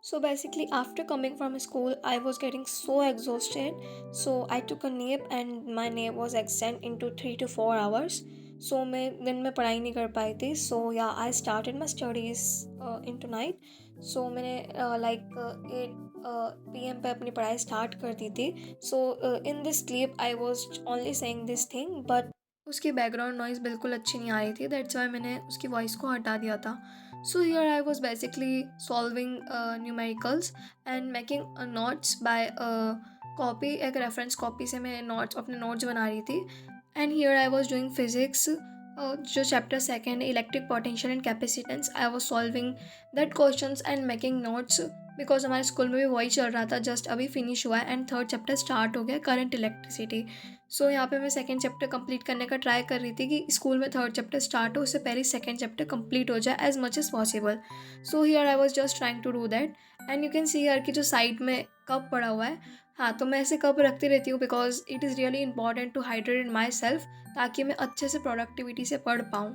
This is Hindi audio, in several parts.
So basically, after coming from school, I was getting so exhausted. So I took a nap, and my nap was extended into 3 to 4 hours. So मैं दिन में पढ़ाई नहीं कर पाई थी. So yeah, I started my studies into night. So मैंने like 8 p.m. पे अपनी पढ़ाई स्टार्ट कर दी थी. So in this sleep I was only saying this thing, but उसकी बैकग्राउंड नॉइज़ बिल्कुल अच्छी नहीं आ रही थी. दैट्स वाई मैंने उसकी वॉइस को हटा दिया था. So here I was basically solving numericals and making notes by copy. एक reference copy से मैं notes अपने notes बना रही थी. And here I was doing physics, जो chapter second electric potential and capacitance. I was solving that questions and making notes because हमारे स्कूल में भी वही चल रहा था. जस्ट अभी फिनिश हुआ है एंड थर्ड चैप्टर स्टार्ट हो गया, करंट इलेक्ट्रिसिटी. सो यहाँ पे मैं सेकंड चैप्टर कंप्लीट करने का ट्राई कर रही थी कि स्कूल में थर्ड चैप्टर स्टार्ट हो उससे पहले सेकंड चैप्टर कंप्लीट हो जाए as much as possible. So here I was just trying to do that. And you can see here कि जो साइड में कप पड़ा हुआ है, हाँ, तो मैं ऐसे कप रखती रहती हूँ because it is really important to hydrate myself, ताकि मैं अच्छे से प्रोडक्टिविटी से पढ़ पाऊँ.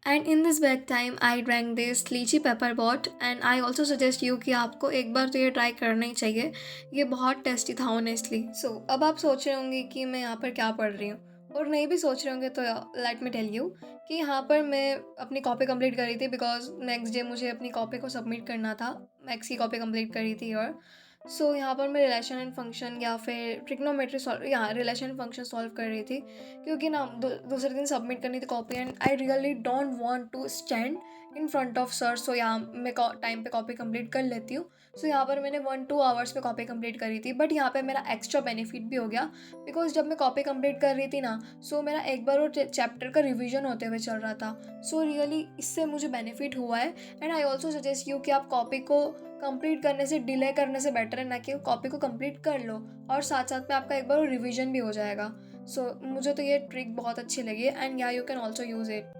And in this back time I drank this lychee paper bot. And I also suggest you कि आपको एक बार तो ये ट्राई करना ही चाहिए. ये बहुत टेस्टी था ऑनेस्टली. सो अब आप सोच रहे होंगे कि मैं यहाँ पर क्या पढ़ रही हूँ, और नहीं भी सोच रहे होंगे तो लेट मी टेल यू कि यहाँ पर मैं अपनी कॉपी कंप्लीट कर रही थी बिकॉज नेक्स्ट डे मुझे अपनी कॉपी को सबमिट करना था. मैथ्स की कॉपी कंप्लीट करी थी. और सो यहाँ पर मैं रिलेशन एंड फंक्शन या फिर ट्रिग्नोमेट्री सॉल्व, यहाँ रिलेशन एंड फंक्शन सॉल्व कर रही थी क्योंकि ना दूसरे दिन सबमिट करनी थी copy. And I really don't want to stand in front of sir. So यहाँ मैं टाइम पे कॉपी कंप्लीट कर लेती हूँ. सो यहाँ पर मैंने 1-2 आवर्स में कॉपी कंप्लीट करी थी. बट यहाँ पे मेरा एक्स्ट्रा बेनिफिट भी हो गया बिकॉज जब मैं कॉपी कंप्लीट कर रही थी ना, सो मेरा एक बार वो चैप्टर का रिविजन होते हुए चल रहा था. सो रियली इससे मुझे बेनिफिट हुआ है. And I also suggest you कि आप कॉपी को कंप्लीट करने से डिले करने से बेटर है ना कि कॉपी को कंप्लीट कर लो और साथ साथ में आपका एक बार रिविजन भी हो जाएगा. सो मुझे तो ये ट्रिक बहुत अच्छी लगी. And yeah you can also use it.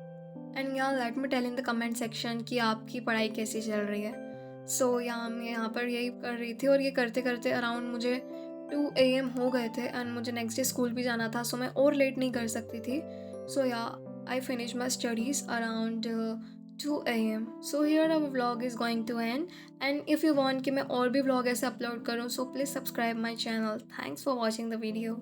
And yeah let me tell in the comment section कि आपकी पढ़ाई कैसी चल रही है. सो मैं यहाँ पर यही कर रही थी और ये करते करते अराउंड मुझे 2 AM हो गए थे. एंड मुझे नेक्स्ट डे स्कूल भी जाना था. सो मैं और लेट नहीं कर सकती थी. So I finish my studies around 2 AM. So here our vlog is going to end. And if you want कि मैं और भी व्लॉग ऐसे अपलोड करूँ, so please subscribe my channel. Thanks for watching the video.